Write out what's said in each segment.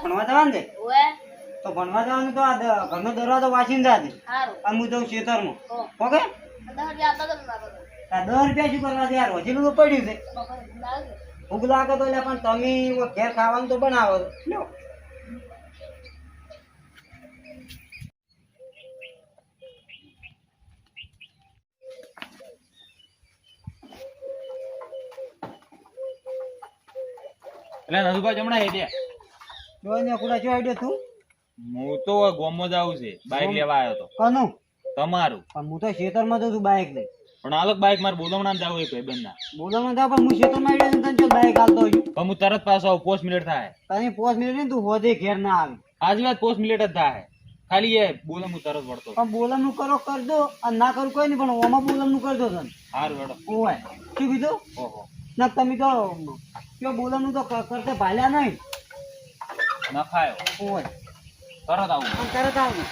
ભણવા જવાનું છે ઓએ તો ભણવા જવાનું તો આ ઘરનો દરવાજો વાંચીને જાજે હારું અને હું જઉં ખેતરમાં હો ઓકે 10 રૂપિયા આપતા તો મારો આ 10 રૂપિયા શું કરવા છે યાર હજીનું તો પડ્યું છે ભૂખ લાગે તો એટલે પણ તમે ઘેર ખાવાનું તો બનાવો લ્યો એટલે નથુભાઈ જમણા હેડ્યા જોઈને કુડા જો આઈડિયો તું હું તો ગોમો જ આવું છે બાઈક લેવા આવ્યો તો કનું તમારું પણ હું તો ખેતરમાં તો તું બાઈક લઈ પણ અલગ બાઈક મારે બોલવણા જાવ એક ભાઈબંધ ના બોલવામાં તા પણ હું ખેતરમાં આઈડિયો તને જો બાઈક હાલતો હોય પણ હું તરત પાછો આવું 5 મિનિટ થાય તને 5 મિનિટ ને તું હોદે ઘેર ના આવે આજ વાત 5 મિનિટ જ થાય ખાલી એ બોલે હું તરત વળતો પણ બોલવાનું કરો કરજો અને ના કરું કોઈ નહીં પણ ઓમાં બોલવાનું કરજો તને હાર વળો ઓય શું કીધું ઓહો ના તમે તો કયો બોલવાનું તો કરતે ભાલ્યા નહીં નખાયો ઓય તરત આવું પણ તરત આવજો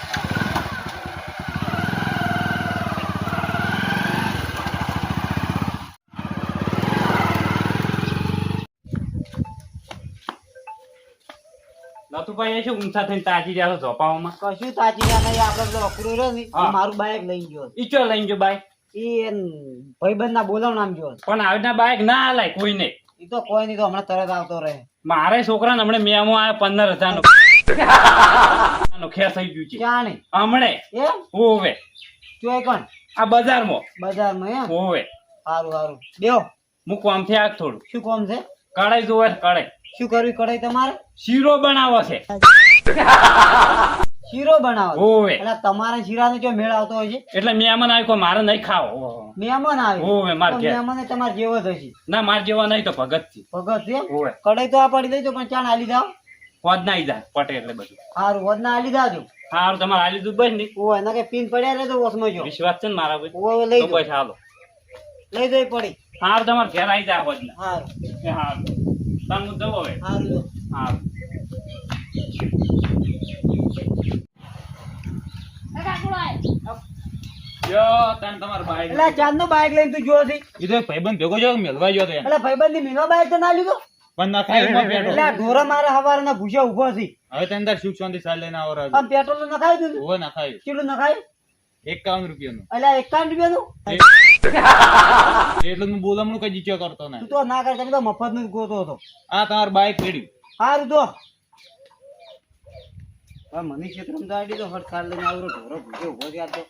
નથુભાઈ એ શું ઊંચા થઈને તાજી રહ્યા છો ઝોપાવામાં કશું તાજી ગયા નહીં આપણે પેલો અકડું રહ્યો ને હા. મારું બાઈક લઈ ગયો ઈચો લઈને જો બાઈક એ ભાઈબંધ ના બોલાવ નામ જો પણ આવીના બાઈક ના હાલાય કોઈને એ તો કોઈ નહીં તો હમણાં તરત આવતો રહે મારે છોકરાને હમણે મેમો આવ્યો 15,000 નો ખેસ થઈ ગયું છે ક્યાં નહીં હમણે એમ હોવે ચોય કોણ આ બજારમાં બજારમાં એમ હોવે સારું સારું બેહો મૂકવા આમથી આગ થોડું શું કામ છે કડાઈ જોવે કડાઈ શું કરવી કઢાઈ તમારે શીરો બનાવો છે શીરો બનાવો હોવે એટલે તમારા શીરાનો જો મેળ આવતો હોય છે એટલે મહેમાન આવ્યો મારે નહીં ખાવો મહેમાન આવે હોવે માર તો ઘેર મહેમાન તમારે જેવો જ હશે ના માર જેવા નહીં તો ભગત થી ભગત છે હોવે કઢાઈ તો આ પડી દેજો પણ ચાણ આલી જાઓ પદ ના જાય પટે એટલે બધું સારું વધના આલી જાજો સારું તમારે હાલી દૂધ બસ નહીં ઓય ના કે પીન પડ્યા રહેજો વસમાં જો વિશ્વાસ છે ને મારા ભાઈ ઓય લઈ તો જાઓ બસ હાલો લઈ જઈ પડી સારું તમારે ઘેર આવી જાય પદ ના સારું સારું તમે હું જવો હવે સારું લો. સારું જો તને તમાર બાઈક એટલે ચાંદ નું બાઈક લઈને તું જો છે ઈ તો ભાઈબંધ ભેગો જો મેલવા ગયો તો એમ. એટલે ભાઈબંધ ની મીનો બાઈક તો ના લીધો પણ ના ખાય એમાં પેટ્રોલ. એટલે આ ઢોરા મારે હવારે ના ભૂસ્યા ઉભો છે હવે તને તાર સુખ શાંતિ સાલ લઈને આવો રાજો. આમ પેટ્રોલ તો નખાઈ દીધું હોવે ના ખાય કેટલું નખાય 51 રૂપિયાનું. એટલે 51 રૂપિયાનું એટલે હું બોલમણું કઈ જીચ્યો કરતો ના. તું તો ના કર તમે તો મફત નું જ ગોતો હતો આ તમાર બાઈક પડ્યું. સારું તો હવે મને ક્ષેત્રમાં દાડી તો હટ કાલ લઈને આવરો ઢોરો ભૂસ્યો ઉભો છે આ તો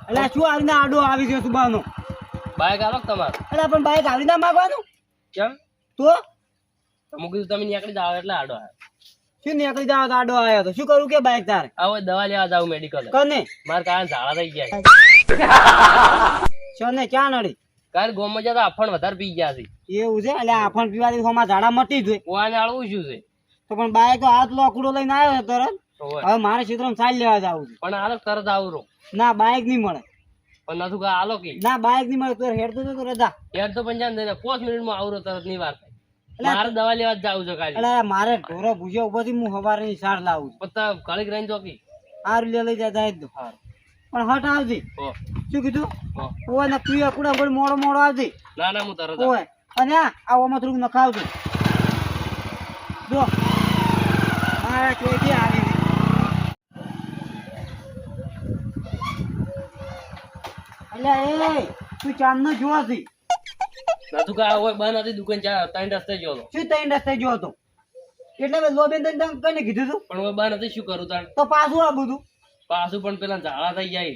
એટલે શું આવીને આડો આવી ગયો સુબાનો બાઈક આલો તમારે એટલે પણ બાઈક આવી ના માંગવાનું કેમ તો હું કીધું તમે નીકળી જાવ એટલે આડો આવ્યો શું નીકળી જાવ તો આડો આવ્યો તો શું કરું કે બાઈક તારે હવે દવા લેવા જાવ મેડિકલ કને મારે કારણ ઝાડા થઈ ગયા શને ક્યાં નડી કાલ ગોમાં જતા અફણ વધારે પી ગયા છે એવું છે એટલે આફણ પીવાથી હોમાં ઝાડા મટી જોઈ ઓવાને આળવું શું છે તો પણ બાઈક તો હાથ લોકડો લઈને આવ્યો છે તરત ઓવે. હવે મારે ક્ષેત્રમાં ચાલ લેવા જવું છે પણ આલો તરત આવરો ના બાઈક નહીં મળે પણ નથું કા આલો કે ના બાઈક નહીં મળે તો હેડતો તો રજા યાર તો પંજાબ દે 5 મિનિટમાં આવરો તરત ની વાર થાય એટલે- મારે દવા લેવા જ જાવું છે કાલે એટલે મારે ઢોરો ભૂસ્યો ઉપરથી હું સવારની સાર લાવું છું પત્તા કળીક રહીને તો કી સારું લે લઈ જાય જ દો પણ હટ આવજે ઓ શું કીધું ઓ ઓય ને તું કુડા ગોળ મોડો મોડો આવજે ના ના હું તરત આવું. ઓય અને આ ઓમાં થોડુંક નખાવજો જો મારા ચોથી આવી ગઈ. એટલે એ તું ચાંદ નો જોવા છે નથું કા હોય બંધ હતી દુકાન ચા 3 રસ્તે ગયો હતો શું તઈ રસ્તે જો હતો એટલે મેં લોબેન તને કને કીધું તું પણ હવે બંધ હતી શું કરું તાણ તો પાછું આ બધું પાછું પણ પેલા ઝાડા થઈ જાય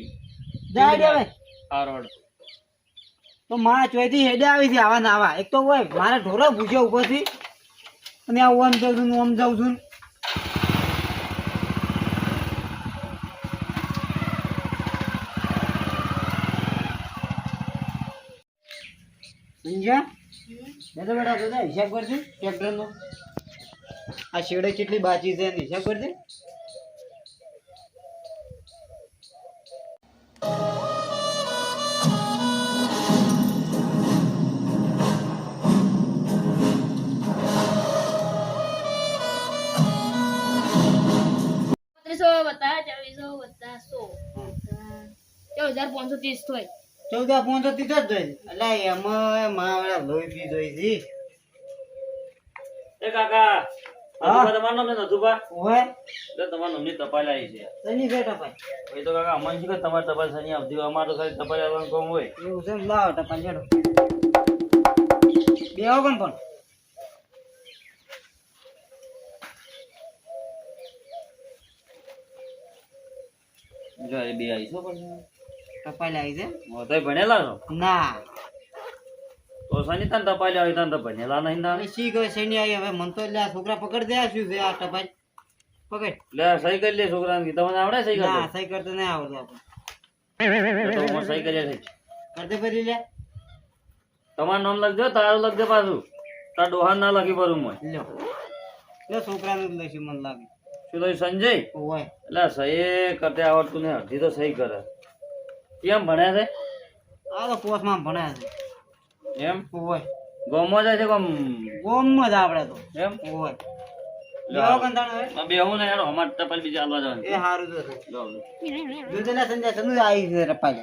જાય દે હવે હારોડ તો મારા ચોથી હેડે આવી છે આવા ને આવા એક તો હોય મારે ઢોરો ભૂસ્યો ઉભો થી અને આ ઓમ જાઉં છું ઓમ જાઉં છું સમજ્યા બેટા બેટા તો હિસાબ કરજો ટ્રેક્ટર નો આ શેડે કેટલી બાકી છે એનો હિસાબ કરજે બત્રીસો વત્તા 2400 વત્તા 100 14,530 થાય 14 ફોન તો દીધો જ જોઈ એટલે એમાં મારા લોહી પી જોઈ છી એ કાકા હા? તમારું નામ છે નથુભા? ઓય એટલે તમારું નામની ટપાલ આવી છે તની બેટા ભાઈ એ તો કાકા અમને શું કે તમારે ટપાલ સની આવતી હોય અમારે તો ખાલી ટપાલ આવવાનું કામ હોય એવું છે ને લાવો ટપાલ જેડો બે આવો કેમ પણ જો એ બે આવી છો પણ ટપાલ આવી છે તો ભણેલા છો ના તો સની તને ટપાલ આવી તને તો ભણેલા નહીં તાને હવે શી કહે શેની આવી હવે મન તો એટલે આ છોકરા પકડ દે શું છે આ ટપાલ પકડ લે સહી કરી લે છોકરાને તમને આવડે સહી ના કરતા સહી કરતો નહીં આવડતું આપણે તો હું સહી કરી છે કરતે ફરી લે તમારું નામ લખજો તારું લખજો પાછું તાર ડોહાન ના લખી પરું મોય લ્યો લે છોકરાનું જ લઈશું મને લાગે શું લઈ સંજય ઓય એટલે સહી કરતે આવડતું ને અડધી તો સહી કરે કેમ ભણ્યા છે આ તો પોસ્ટમાં ભણાય છે એમ ઓય ગમો જાય છે કોમ ગોમમાં જ આપણે તો એમ ઓય લેવો કંટાળ હવે બે હું ને યાર અમાર ટપાલ બીજા હાલવા જવાનું એ હારું તો છે લો, લો. દૂધના સંજય સંજુ આવી છે ટપાલ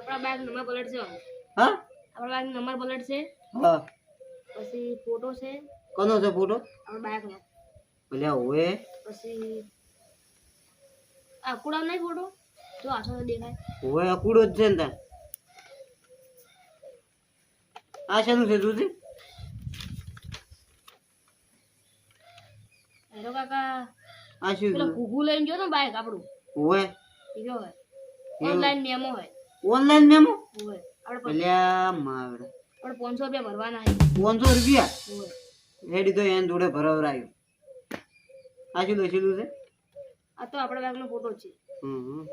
આપણા બેગ નંબર પ્લેટ છે હા આપણા બેગ નંબર પ્લેટ છે હા પછી ફોટો છે કોનો છે ફોટો આપણા બેગનો ભલે ઓય પછી આ કુડા નહીં ફોટો જો આછો દેખાય ઓય અકુડો જ છે ને તાર આ શેનું છે દૂધ હેલો કાકા આ શું પેલો ઘૂઘુ લઈને ગયો ને બાઈક આપણું ઓય એ જો હોય ઓનલાઈન મેમો હોય ઓનલાઈન મેમો હોય આપણે ભલ્યા માવડે આપણે 500 રૂપિયા ભરવાના છે 500 રૂપિયા હોય રેડી તો એને જોડે ભરાવરાયું આ શું લખેલું છે આ તો આપણા બેગનો ફોટો છે હમ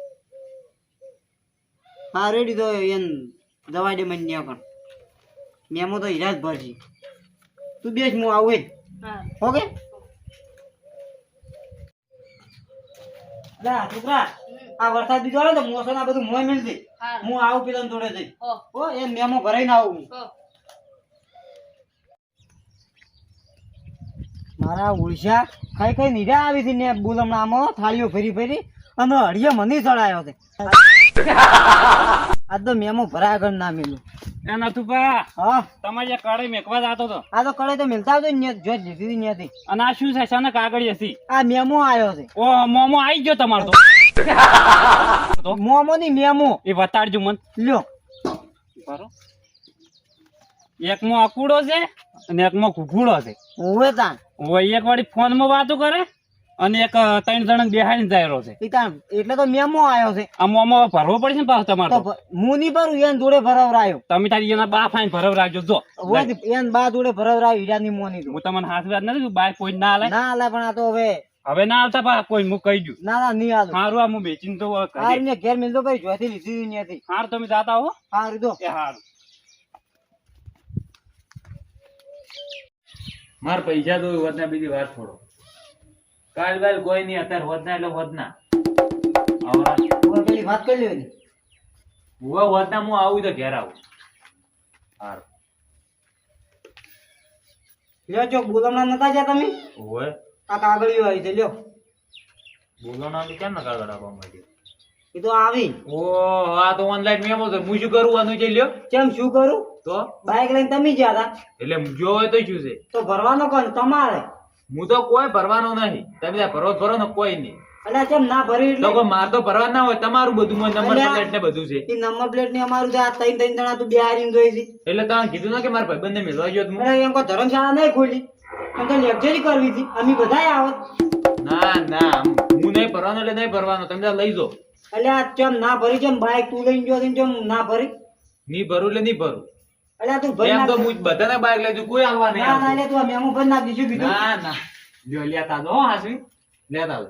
હા રેડી તો એન દવા દે મને ત્યાં પણ મેમો તો હીરા જ ભરજી તું બેસ હું આવું જ હા ઓકે લા છોકરા આ વરસાદ બીજો આવે ને તો મોસમ આ બધું મોય મેલતી હા હું આવું પેલા જોડે જઈ હો હો એ મેમો ભરાઈને આવું હું. હો મારા ઉળશા કઈ કઈ નીરા આવી હતી ને બોલમણામાં થાળીઓ ફરી ફરી અને હળિયો મને ચડાયો છે આ તો મેમો ભરાય આગળ ના મેલું એ નથુભા હા તમારે જે કઢાઈ મેકવા જતો હતો આ તો કડે તો મિલતા આવતો ને જો જ લીધી હતી ત્યાંથી અને આ શું છે શાને કાગળી હતી આ મેમો આવ્યો છે ઓ મોમો આવી ગયો તમારો તો મોમો ની મેમો એ બતાડજો મન લ્યો બરો એકમાં અકુડો છે અને એકમાં ઘૂઘુડો છે ઓવે તાન એક વાળી ફોન માં વાતો કરે અને એક 3 જણા બેહાડીને જાય છે ઈ તાન એટલે તો મેમો આવ્યો છે આ મોમો ભરવો પડશે ને પાછો તમારે તો તો. હું નહીં ભરું એને જોડે ભરાવરાયો તમે તારી એના બા ફાઈન ભરવ રાખજો જો એને બા જોડે ભરાવરાયો હીરાની મોની તો હું તમને હાથ વાત નથી બાય કોઈ ના આલે ના આલે પણ આ તો હવે હવે ના આવતા પા કોઈ હું કહી દઉં ના ના નહીં આલું હારું આ હું બેચીને તો હારું ને ઘેર મિલતો ભાઈ જોઈતી લીધી હતી ત્યાંથી હારું તમે જાતા હો હારું તો એ હારું માર પૈસા તો વધના બીજી વાત છોડો કાલ બાલ કોઈ નહીં અત્યારે વધના એટલે વધના આવરા હવે પેલી વાત કરી લેવાની હું વધના હું આવું તો ઘેર આવું હારું લ્યો જો બોલમણા નતા જ્યાં તમે ઓય આ કાગળીઓ આવી છે લ્યો બોલો ના કેમ ના કાગળ આપવા માંડ્યો એ તો આવી ઓ આ તો ઓનલાઈન મેમો છે હું શું કરું આનું જઈ લ્યો કેમ શું કરું તો બાઈક લઈને તમે ગયા હતા એટલે જો હોય તો શું છે તો ભરવાનો કોણ તમારે હું તો કોઈ ભરવાનો નહીં તમે ત્યાં ભરો ને કોઈ નહીં એટલે કેમ ના ભરી એટલે લોકો માર તો ભરવા ના હોય તમારું બધું મને નંબર અલ્યા. પ્લેટ ને બધું છે એ નંબર પ્લેટ ની અમારું છે આ ત્રણ જણા તું બે હારીને જોઈ છે એટલે તમે કીધું ના કે મારા ભાઈબંધને મિલવા ગયો તો હું? એટલે એમ કોઈ ધર્મશાળા નહીં ખોલી એમ તો લેક્ચરી કરવી હતી અમે બધાય આવત ના ના હું નહીં ભરવાનો એટલે નહીં ભરવાનો તમે ત્યાં લઈ જાઓ એટલે આ કેમ ના ભરી કેમ બાઈક તું લઈને ગયો છે ને કેમ ના ભરી નહીં ભરું એટલે નહીં ભરું એટલે આ તું ભરી એમ તો નાખ. હું બધાને બાઈક લઈ જઉં કોઈ હાલવા નહીં ના ના આવતું. એટલે તું આ મેમો ભરી નાખ દીધું કીધું ના ના જો લેતા દો હાસવી લેતા દો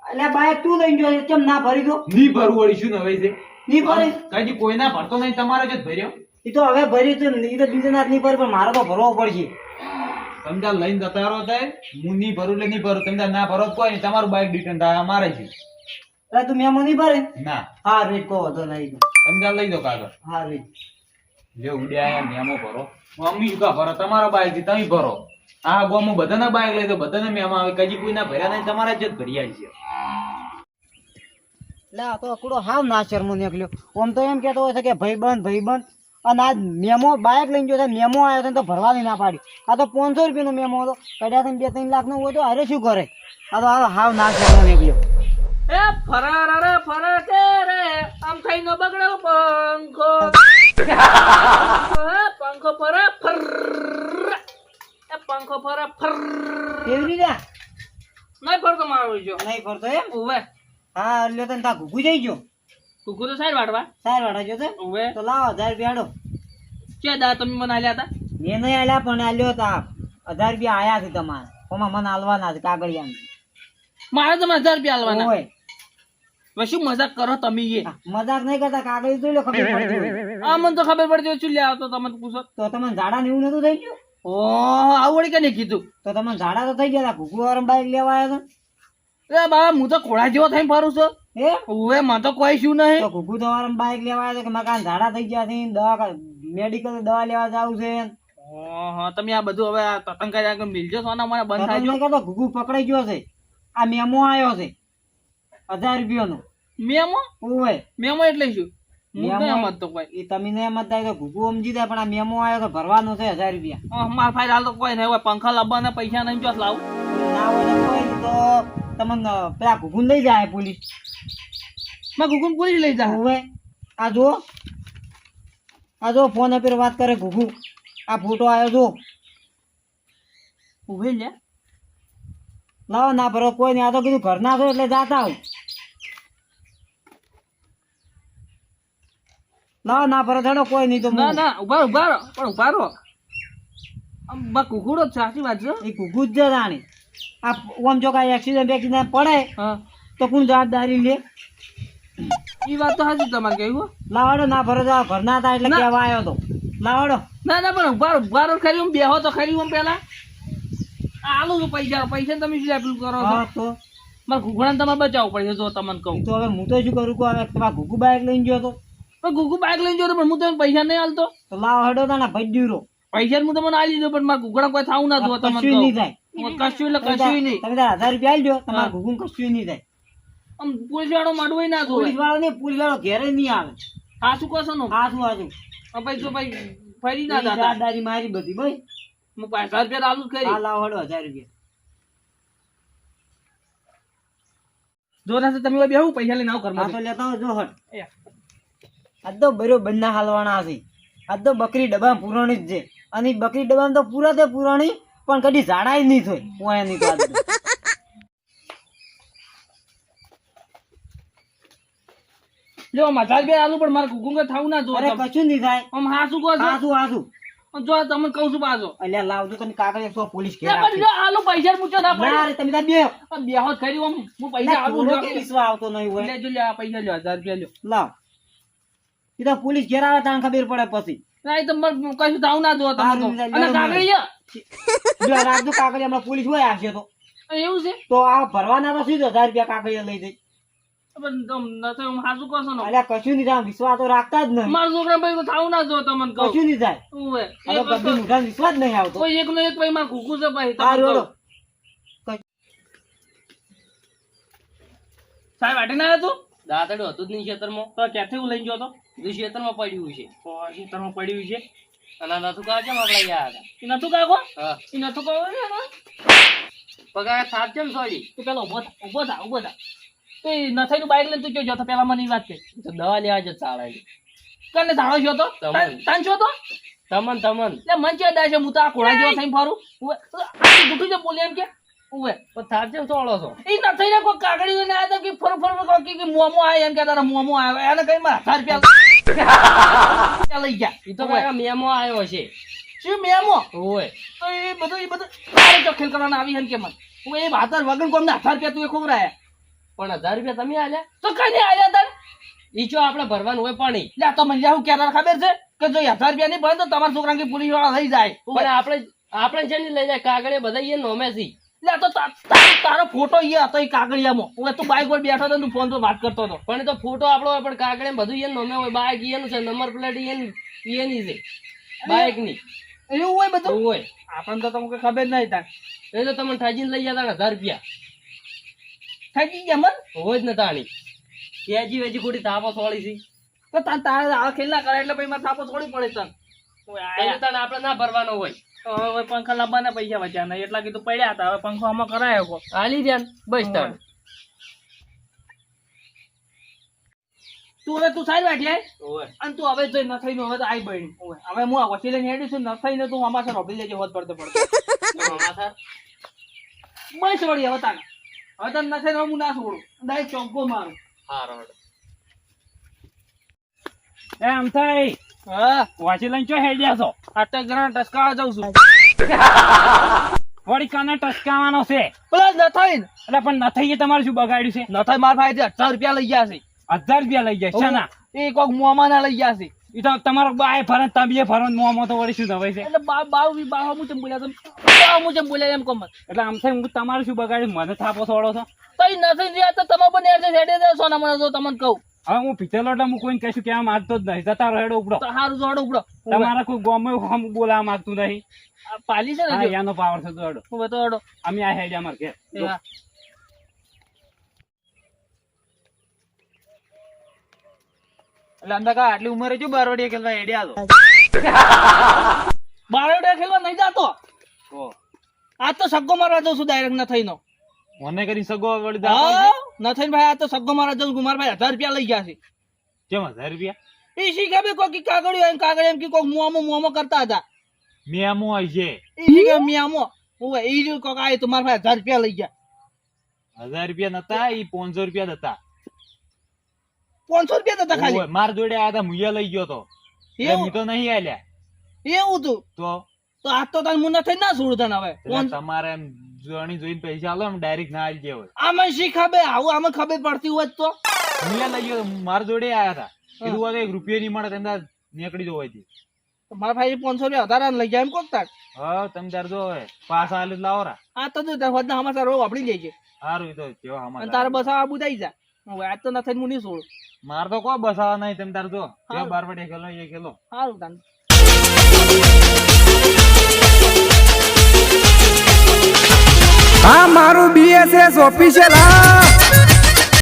એટલે બાઈક તું લઈને ગયો છે, કેમ ના ભરી દો નહીં ભરવું વળી શું નવાઈ છે નહીં ભરી કઈ કોઈ ના ભરતો નહીં તમારે જ ભર્યો એ તો હવે ભરી તો એ તો બીજે ના નહીં ભરી પણ મારે તો ભરવો પડશે તમે ત્યાં લઈને જતા રહો થાય હું નહીં ભરું એટલે નહીં ભરું તમે ત્યાં ના ભરો તો કોઈ નહીં તમારું બાઈક રિટર્ન થાય અમારે છે એટલે તું મેમો નહીં ભરે ના હા રેટ કહો તો લઈ દો તમે ત્યાં લઈ દો કાગળ હા રેટ જે ઉડ્યા મેમો ભરો મમ્મી કા ભરો તમારો બાઈક થી તમે ભરો આ ગોમો બધાના બાઈક લઈ દો બધાને મેમો આવે કજી કોઈ ના ભર્યા નહીં તમારા જ ભર્યા છે એટલે આ તો અકડો હાવ ના શર્મો નીકળ્યો. આમ તો એમ કેતો હોય છે કે ભાઈબંધ અને આજ મેમો બાઇક લઈને ગયો છે, મેમો આવ્યો છે ને તો ભરવાની ના પાડી. આ તો 500 રૂપિયાનો મેમો હતો, કદાચ 2-3 લાખનો હોય તો અરે શું કરે. આ તો હાવ ના શર્મો નીકળ્યો. એ ફરાર રે ફરાર કે રે આમ થઈ નો બગડ્યો પંખો પંખો ફરે ફર એ પંખો ફરે ફર કેવી રીતે નહીં ફરતો મારો જો નહીં ફરતો એમ? ઉવે હા એટલે તને તા ઘૂઘું જઈ ગયો. કુકુ તો સાઈડ વાટવા સાર વાળા જો છે ઉવે તો લાવો 1000 રૂપિયા હાડો. કે દા તમે મને આલ્યા હતા મેં નહીં આલ્યા પણ આલ્યો તા 1000 રૂપિયા આયા છે તમારે. ઓમાં મને આલવાના છે કાગળિયા. મારે તમે 1000 રૂપિયા આલવાના ઓય હવે શું મજાક કરો તમે એ મજાક નહીં કરતા, કાગળ જોઈ લો ખબર પડતી હોય. આ મને તો ખબર પડતી હોય શું લે આવતો તમે પૂછો તો તમને ઝાડા ને એવું નતું થઈ ગયું? ઓહ આવડી કે નહીં કીધું તો તમને ઝાડા તો થઈ ગયા. ઘૂઘુ વાળા બાઈક લેવા આવ્યા એ બાબા હું તો ઘોડા જેવો થઈને ફરું છું હતા એ ઉવે મને તો કોઈ શું નહીં તો ઘૂઘુ તો વાળા બાઈક લેવા આવ્યા હતા કે મકાન ઝાડા થઈ ગયા છે, દવા મેડિકલ દવા લેવા જાવ છે. ઓહો તમે આ બધું હવે આ તતંગ આગળ મિલજો સોના મને બંધ થાય તમને કહેતો ઘૂઘુ પકડાઈ ગયો છે. આ મેમો આવ્યો છે 1000 રૂપિયાનો. મેમો ઓય મેમો એટલે શું હું મેમો નહીં સમજતો કોઈ એ તમે ને એમ જ થાય તો ઘૂઘુ સમજી જાય, પણ આ મેમો આવ્યો તો ભરવાનો છે 1000 રૂપિયા. મારા ફાઈલ હાલ તો કોઈ નહીં હોય પંખા લાવવાના પૈસા નહીં ચોસ લાવું ના હોય તો કોઈ તો તમને પેલા ઘૂઘુ લઈ જાય પોલીસ. મેં ગુગુમ પૂરી લઈ જા હવે આ જો ફોન પર વાત કરે ઘૂઘુ. આ ફોટો આવ્યો જો. ઉભે લે લાવો ના ભરો કોઈ નહીં. આ તો કીધું ઘર ના છો એટલે જાતા આવું. લાવો ના ભરો ધડો કોઈ નહીં તો ના ના ઉભા ઉભા રહો પણ ઉભા રહો આમ બા કુકુડો જ સાચી વાત છે એ ઘૂઘુ જ છે જાણે. આ ઓમ જો કાંઈ એક્સિડન્ટ પડે હા તો કોણ જવાબદારી લે? એ વાત તો સાચી તમારે કહ્યું લાવાડો ના ભરો તો ઘર ના હતા એટલે ના. કહેવા આવ્યો તો. લાવાડો ના ના પણ ઉભા રહો ખરી હું બેહો તો ખરી હું પેલા આલુ છું પૈસા પૈસા તમે શું એપ્લું કરો છો હા તો મારે ઘૂઘડાને તમારે બચાવવું પડશે જો તમને કહું ઈ તો હવે હું તો શું કરું કહું. હવે તમારા ઘૂઘુ બાઈક લઈને ગયો તો પણ ઘૂઘુ બાઈક લઈને જોતો પણ હું તમને પૈસા નહીં આલતો લાવો હડો તા ના ભાઈ ડ્યુરો. પૈસા હું તમને આલી દઉં પણ મારા ઘૂઘડા કોઈ થાવું ના જો તમને કશું નહીં કહું થાય. કશું એટલે કશું નહીં તમે તારા 1000 રૂપિયા આલજો, તમારા હા. ઘૂઘુ કશું નહીં થાય. આમ પોલીસ વાળો માડવું ના પોલીસ જોવે વાળો નહીં, પોલીસ વાળો ઘેરે નહીં આવે. હા શું કહો છો ને આ શું આજુ ભાઈ જો ભાઈ ફરી ના જાતા જવાબદારી મારી બધી ભાઈ. હું 5000 રૂપિયા આલુ જ આ ખરી લાવો હડો 1000 રૂપિયા. જો ના તમે બેહું પૈસા લઈને આવું આ ઘરમાં તો લેતા હોય જો હટ. એ. આ તો બરોબર ના હાલવાના છે. આ તો બકરી ડબ્બા પુરાણી જ છે, અને ઈ બકરી ડબ્બા તો પૂરા તે પુરાણી પણ કદી ઝાડાય નહીં થોય. ઓય નહીં તો આ તો. જો 1000 રૂપિયા આલુ પણ મારે ઘૂઘું થાવું ના અરે જોવે કશું નહીં થાય. આમ હા શું કહો છો હાસું જો તમને કહું છું પાછો અલ્યા લાવજો તમે કાગળ 100 પોલીસ ઘેર લે પણ જો આલુ પૈસા પૂછો ના ના રે તમે તાર બેહો. પડે બેહો જ ખરી આમ હું પૈસા આલુ થોડો કે વિશ્વાસ આવતો નહીં હોય. લે જો લે આ પૈસા લ્યો 1000 રૂપિયા લ્યો લાવ. ઈ તો પોલીસ ઘેર આવે તાણ ખબર પડે પછી. ના એ તો મને કશું થાવું ના જોવે તમને હારું, કહું. લે, અને લે, કાગળિયા જો આ રાખજો કાગળ, હમણાં પોલીસ હોય આવશે તો એવું છે તો આ ભરવાના તો શું 1000 રૂપિયા કાગળ લઈ જાય. પણ તમ નથી આમ હાચું કહો છો ને અલ્યા કશું નહીં થાય, વિશ્વાસ તો રાખતા જ નહીં. મારા છોકરા ભાઈ થાવું ના જોવે તમને કહું કશું નહીં થાય. ઉવે. આ તો એક ગબ્બર મુઠાને વિશ્વાસ નહીં આવતો. કોઈ એક નો એક ભાઈ મારે ઘૂઘું છે ભાઈ તમને હારું, કહું. હાલો. સાહેબ આટે ના આવ્યો તું દાંતડું હતું જ નહીં ખેતરમાં તો ક્યાંથી હું લઈને ગયો તો બધું ખેતરમાં પડ્યું છે ખેતરમાં પડ્યું છે અને નતું કાં કેમ આપણે યાર એ નતું કાકો હા એ નતું કાકો ને એનો? પગાર થાપ કેમ સોડી તું પેલો ઉભો થા તો એ નથાઈનું બાઈક લઈને તું જો તો પેલા મને ઈ વાત કહી તો દવા લેવા જ ચાલે કને ધાણો છો તો તમન. તાન છો તો તમન એટલે મન છે દાય છે હું તો આ ઘોડા જેવો થઈને ફરું ઉવે આ ગુઠું જે બોલે એમ કે ઉવે પણ થાપ કેમ સોળો છો એ નથાઈને કોઈ કાગડી લઈને આવ્યા હતા કે ફર કે મોમો આવ્યા એમ કે તારા મોમો આવ્યા એને કઈ મારા 1000 રૂપિયા લઈ ગયા એ તો કાકા મેમો આવ્યો છે શું મેમો ઓય તો એ બધું તારે ચોખ્ખેલ કરવાના આવી એમ કે મને હું એ ભાતર વગર કોમને 1000 રૂપિયા તું એ ખોવરાયા પણ 1000 રૂપિયા તમે આલ્યા તો કઈ નહીં આવ્યા તાર ઈ જો આપણે ભરવાનું હોય પાણી લે તો મને હું કહેતા ખબર છે કે જો 1000 રૂપિયા નહીં ભરે તો તમારા છોકરાને પોલીસ વાળા લઈ જાય પણ આપણે છે ને લઈ જાય કાગળે બધા એ નોમે છે લે તો તારો ફોટો એ હતો એ કાગળિયામાં હું તું બાઈક પર બેઠો હતો ને તું ફોન પર વાત કરતો હતો પણ એ તો ફોટો આપણો હોય પણ કાગળે બધું એ નોમે હોય બાઈક એનું છે નંબર પ્લેટ એની છે બાઈક ની એવું હોય બધું હોય આપણને તો તમને ખબર નહીં તાર એ તો તમને ઠાજીને લઈ જતા 1000 રૂપિયા થઈ ગયા મન હોય જ ને તાણી વેજી વેજી ખોટી થાપો છોડી છે તો તારે આ ખેલ ના કરે એટલે પછી મારે થાપો છોડી પડે તને ઓય એટલે તને આપણે ના ભરવાનો હોય તો હવે પંખા લાવવાના પૈસા બચ્યા નહીં એટલા કીધું પડ્યા હતા હવે પંખો આમાં કરાયો કો હાલી ધ્યાન બસ તાણ તું હવે તું સારી વાટી આય ઓય અને તું હવે જોઈ નથઈ નું હવે તો આઈ બની હવે હું આ વસી લઈને હેડી છું નથઈ ને તું અમાર રોબી લેજે હોત પડતો માથા બસ વળી હવે તાને હવે તને નથઈ હું ના છોડું ડાયરેક્ટ ચોંકો મારું હારો એમ થઈ હા વાંચી લઈને ચો હેડ્યા છો આટલા ગ્રાન ટસકાવા જાઉં છું વળી કાને ટસકાવાનો છે પેલા નથઈ એટલે પણ નથી તમારે શું બગાડ્યું છે નથઈ માર ભાઈ 18 રૂપિયા લઈ ગયા છે 1000 રૂપિયા લઈ જાય છે ના એ કોક મોમાં ના લઈ ગયા છે એ તો તમારો બાય ફરન તમે ફરન મોમો તો વળી શું નવાય છે એટલે બાવ હું ચમ બોલ્યા એમ કોમ એટલે આમ થાય હું તમારે શું બગાડ્યું મને થાપો છોડો છો તો એ નથી રહ્યા તો તમે પણ એડજસ્ટ હેડે દેશો ને મને તો તમને કહું હવે હું પીતેલો એટલે હું કોઈને કશું કહેવા માંગતો જ નહીં જતા હેડો ઉપડો તો હારું જોડો ઉપડો તમારા કોઈ ગોમે હમ બોલાવા માંગતું નહીં આ પાલી છે ને હા જો. એનો પાવર છે તો હેડો હું તો હેડો અમે આ હેડ્યા માર ઘેર એ હા. એટલે આમ તો કા આટલી ઉંમરે જો બારવડીએ ખેલવા હેડ્યા તો બારોડા ખેલવા નહીં જાતો આ તો સગ્ગો મારવા જઉં છું ડાયરેક્ટ ન થઈનો મને કરી સગો વળી હા ન થઈને ભાઈ આ તો સગ્ગો મારવા જઉં છું મારા ભાઈ 1000 રૂપિયા લઈ ગયા છે કેમ 1000 રૂપિયા એ શીખે બે કોકી કાગળિયો એમ કે કોક મોમો કરતા હતા મેમો હોય છે એ શીખે મિયામો ઓય એ જો કોક આય તો મારા ભાઈ 1000 રૂપિયા લઈ ગયા 1000 રૂપિયા નતા ઈ 500 રૂપિયા હતા 500 રૂપિયા હતા ખાલી ઓય, માર જોડે આયા તા મુયા લઈ ગયો તો એટલે એવું? હું તો નહીં આલ્યા એવું તું તો તો આ તો તને મુન્ના થઈ ના છોડું તને હવે એટલે તમારે એમ જોણી જોઈને પૈસા આલો એમ ડાયરેક્ટ ના આલી દેવો આમાં શીખા બે આવું આમાં ખબર પડતી હોય તો મુયા લઈ ગયો તો માર જોડે આયા હતા કીધું હવે 1 રૂપિયો નહીં મળે તેમ તાર નીકળી જવો હોય મારા ભાઈ 500 રૂપિયા વધારે લઈ જાય એમ કોક તાર હા તમે તાર જો હવે પાસ આલે તો લાવો રા આ તો તાર હોદના હમાસા રો વાપરી લેજે સારું ઈ તો કેવો અને હમાર તારે બસ આ બુદાઈ જા હવે આજ તો ન થઈને હું નહીં છોડું માર તો કોઈ બસાવા નહીં તમે તાર જો હા. કેવો બારવટે ખેલો એ ખેલો સારું તાન હા મારું BSS ઓફિશિયલ હા